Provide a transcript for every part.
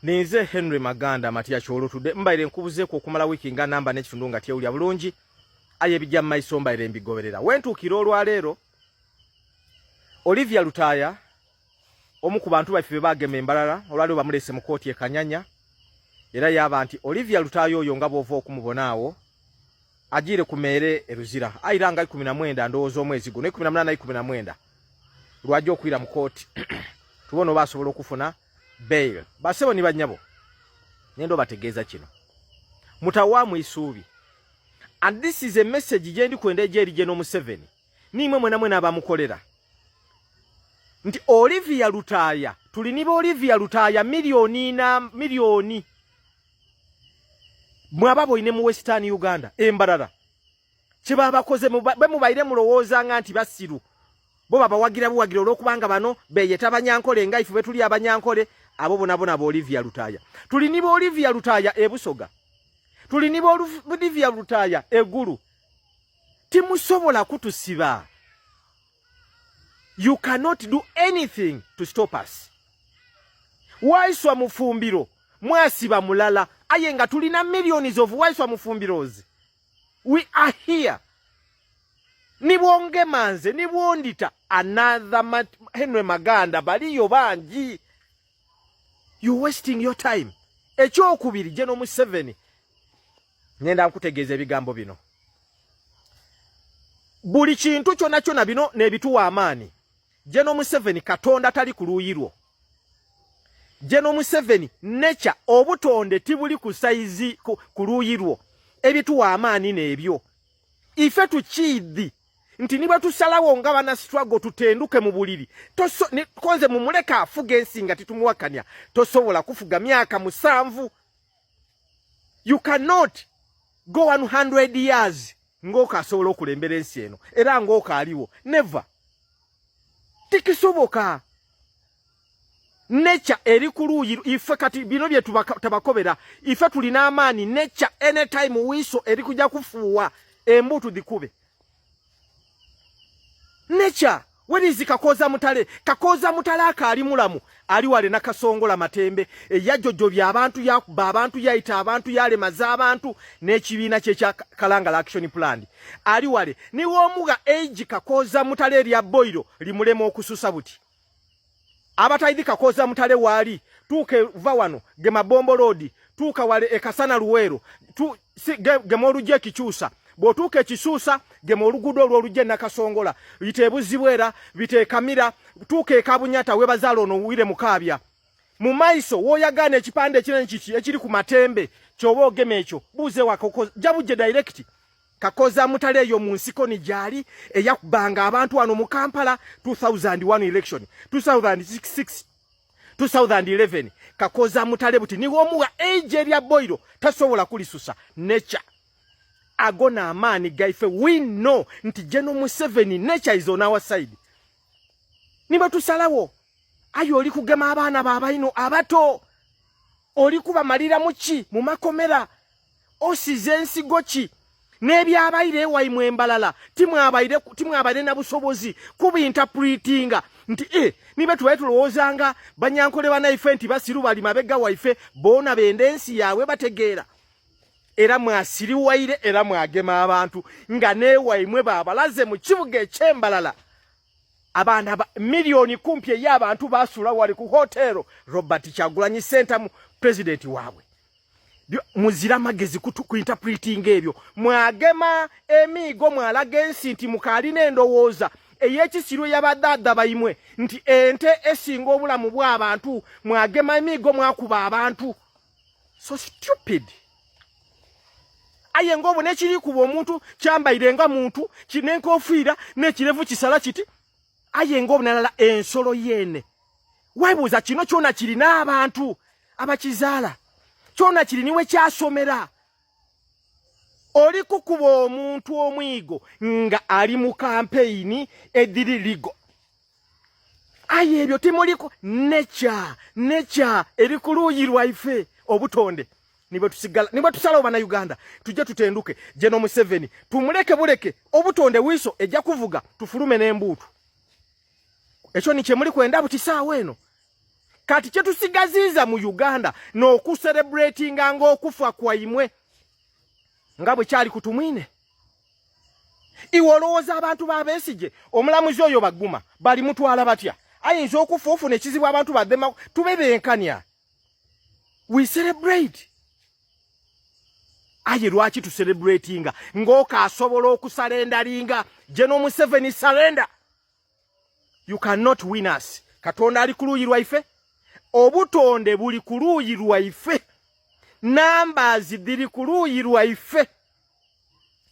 Nize Henry Maganda Matia Cholo tude mbaire nkubuze ko kumala wiki nga namba n'ekitundu nga tyewulya bulungi aye bijja maiso mbaire mbigoberera wentukira olwaleero Olivia Lutaya omu ku bantu baffe bagema embalala olwaleero bamulese mu kooti e Kanyanya era yaba nti Olivia Lutaya oyo nga bwova okumubonaawo ajire ku mere eruzira ayiranga 19 ndowooza omwezi guno 18 19 lwajja okwira mu kooti tubona basobola okufuna bail basebo ni banyabo nendo bategeeza kino mutawamu isuubi and this is a message jendi kwenda ejeri General Museveni nimwe mwena abamukolera nti Olivia Lutaya tuliniba Olivia Lutaya milioni mwababo ine mu Western Uganda embalala kibaba koze bemubaire mulowooza nga nti basiru bo baba wagira olwokubanga bano beyeta abanyankole nga ifu betuli abanyankole abo bonabona bo Olivia Lutaya tuliniba Olivia Lutaya ebusoga tuliniba Olivia Lutaya eguru timusobola kutusiba. You cannot do anything to stop us. Waiswa mufumbiro mwasiba mulala ayenga tulina millions of waiswa mufumbirozi. We are here. Nibwonge manze nibwondita another Henry Maganda baliyo banji. You wasting your time. Ekyokubiri General Museveni ngenda nkutegeeza ebigambo bino. Buli kintu kyonna bino nebituwa amaani. General Museveni katonda tali kuluyirwo. General Museveni nature obutonde tibuli ku size kuluyirwo. Ebituwa amaani nebyo. Ife tukiddi nti niba tusalawo nga bana struggle tutenduke mu buliri konze mumuleka afuga ensinga titumuwakanya tosobola kufuga myaka 7. You cannot go 100 years ngoka asobola okulembera ensi eno era ngoka aliwo never tikisoboka. Nature eri kuluyiru ife kati bino bye tabakobera ife tulina amaani nature anytime wiso eri kujja kufuwa embutu dikube. Nature werizi kakoza mutale akali mulamu ali wale nakasongola matembe yajjojobya abantu yakuba abantu yaita abantu yale mazabantu n'ekibiina kye Kalangala Action Plan ali wale ni womuga age kakoza mutale erya boiro limulema okususa buti abataidi kakoza mutale wali tuke vawano gema bombo road tuka wale ekasana luwero gema olujje kikyusa botuke ekisuusa gema olugudo olwolujje nakasongola bitebuzibwera bitekamira tuke kabunyata webazalo no wire mukabya mu maiso woyagana ekipande ekiri ku matembe kyobo gema ekyo buze wako jabuje direct kakoza mutale eyo mu nsiko ni jali eyakubanga abantu wano mu Kampala 2001 election 2006 2011 kakoza mutale buti ni womuwa age erya boiro tasobola kulisusa nature agona amani gaife we know nti General Museveni nature is on our side. Niba tusalawo ayo oli kugema abaana babayino abato oli kuba malira muki mu makomera osize ensigo ki nebyabayire waimwe embalala timwabaire na busobozi kubi interpretinga nti niba tuwaye tulowoozanga banyankole banaife nti basiru bali mabega waife bona bendensi yawe bategeera era mwasiri waire era mwagema abantu nga newaimwe babalaze mu kibuga ekyembalala abana milioni kumpi y'abantu basula wali ku hotelo Robert Kyagulanyi Center mu president wawe muzira magezi ku interpreting ebyo mwagema emigo mwalaga ensi nti mukali n'endowooza eyekisiru y'abadada bayimwe nti ente esinga obulamu bw'abantu mwagema emigo mwakuba abantu. So stupid. Aye ngobo nekiri kuba omuntu kyambayirenga muntu kinenkofiira nekirevu kisala kiti aye ngobo nalala ensolo yene waibuza kino kyona kiri n'abantu abakizaala kyona kiri niwe kyasomera oli kukuba omuntu omwigo nga ali mu campaign ediri ligo aye ebyo timuliko nature eri kuluyi lwaife obutonde nibwe tusigala nibwe tusalawo bana Uganda tujje tutenduke Jeno Museveni tumuleke buleke obutonde wiso ejja kuvuga tufulume n'embutu ekyo ni kyemuli kwenda butisaawo eno kati kye tusigaziza mu Uganda n'okucelebrating nga okufa kwaimwe nga bwe kyali kutumwine iwolowooza abantu babesije omulamuzi oyo baguma bali mutwala batya ayinza okufa ofuna ekizibu abantu badema tubebenkanya we celebrate aye lwaki tu celebratinga ngoka asobola okusalendalinga Jeno Museveni surrender you cannot win us katonda ali kuluyi lwaife obutonde buli kuluyi lwaife numbers diri kuluyi lwaife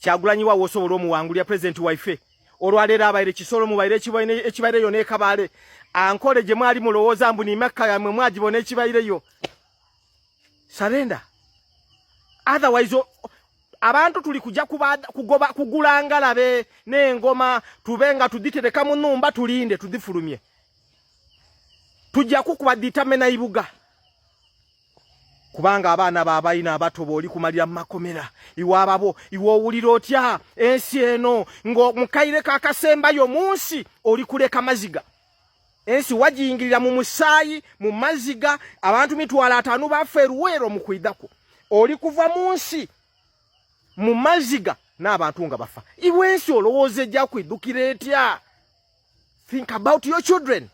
Kyagulanyi wa wosobola omuwangulya president waife olwalera abaire kisolo mubaire ekibaire yo nekabale ankole je mwali mulowooza mbu ni makka yamwe mwagibona ekibaire yo surrender otherwise abantu tuli kujja kugoba kugulanga labe n'engoma tubenga tuditereka mu nnumba tulinde tudifulumye tujja kukuba ditamena ibuga kubanga abaana babayina abato boli kumalira makomera iwababo iwowuliro otya ensi eno ngo mukaire kakasemba yo munsi oli kuleka maziga ensi wajingirira mu musayi mu maziga abantu mitwala 5 bafe ruwero mu kuidako oli kuva munsi mu maziga n'abantu nga bafa iwensi olowooze jja kwidukira etya think about your children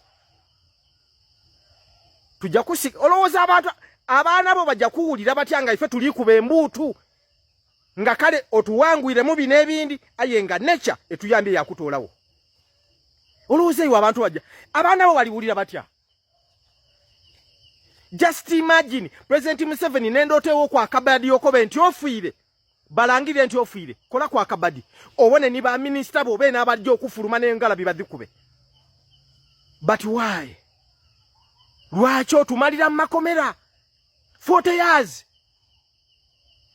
tujja kusika olowooza abantu abaana bo bajja kuwulira batya nga ife tuli kuba embuutu nga kale otuwangwire mu bino ebindi aye nga nature etuyambye yakutoolawo olowooza iwe abantu bajja abaana bo baliwulira batya just imagine President Museveni nendotewo kwa kabadi yokobe nti ofiire balangire nti ofiire kola kwa kabadi obone ni ba minister bo be n'abajja okufuluma n'engala bibadikube but why lwaki otumalira makomera 40 years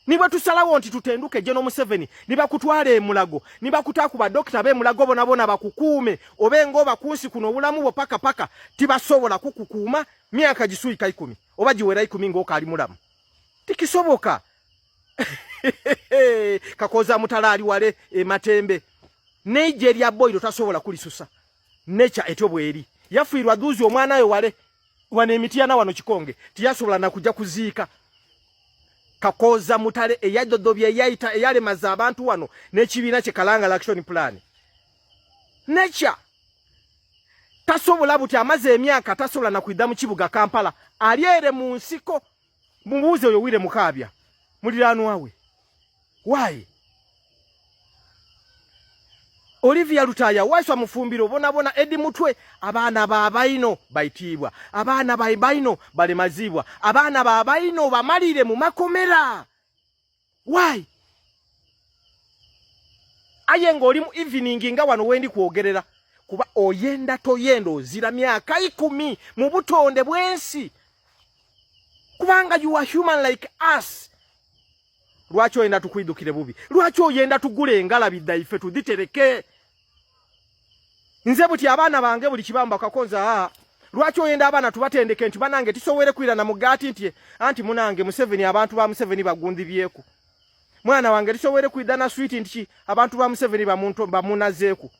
niba tusalawo nti tutenduke Jeno Museveni niba kutwala emulago niba kutakuba doctor be mulago bonabona bakukuume obengo bakunsi kuno obulamu bo paka tibasobola kukukuuma myaka gisuika 10 oba giwera 10 ngoka ali mulamu tikisoboka kakoza mutalali wale matembe Nigeria boy tasobola kulisusa nature etobweri yafuirwa duzi omwana yo wale wane emitiana wano kikonge tiyasobola na kujja kuziika kakoza mutale eyadodobye yaita eyale maza abantu wano n'ekibiina kye Kalangala Action Plan nature tasobola buti amaze emyaka tasobola na kuidda mu kibuga Kampala aliere mu nsiko mubuze oyo wire mukabya mulirano wawe why Olivia Lutaya waswa mufumbiro bona edi mutwe abaana babayino baitibwa abaana babayino balemazibwa abaana babayino bamalire mu makomera why ayengo oli mu evening nga wano wendi kuogerera kuba oyenda toyendo zira myaka 10 mu butonde bwensi kubanga you are human like us lwaki oyenda tukwidukire bubi lwaki oyenda tugule engala bidaife tuditereke nze buti abaana bange buli kibamba kakonza lwaki oyenda abaana tubatendeke nti banange tisowere kwira na mugati nti anti munange Museveni abantu ba Museveni bagundibyeko mwana wange tisowere kwida na sweet nti abantu ba Museveni bamuntu bamunazeeku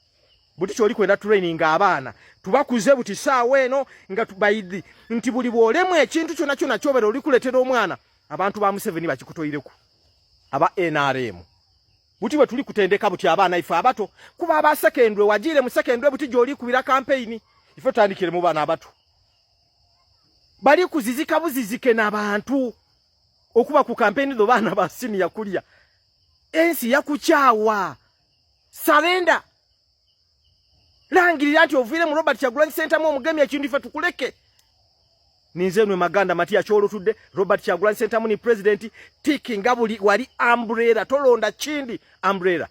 buti kyoli kwenda training abaana tubakuze buti saawe eno nga tubayidi nti buli bolemu ekintu kyona kyona kyobera oli kuletera omwana abantu ba Museveni bakikutoyireku aba NRM buti bwe tuli kutendeka buti abaana ife abato kuba aba secondary wajire mu secondary buti joli kubira campaign ife tandikire mu bana abato bali kuzizika buzizike n'abantu okuba ku campaign do bana ba senior kulia ensi yakuchawa surrender langirira nti ovire mu Robert Kyagulanyi Center mu omugemi ekintu ife tukuleke ninzenwe maganda matia cholo tudde Robert Kyagulanyi Center mu ni president tiki ngabuli wali umbrella tolonda chindi umbrella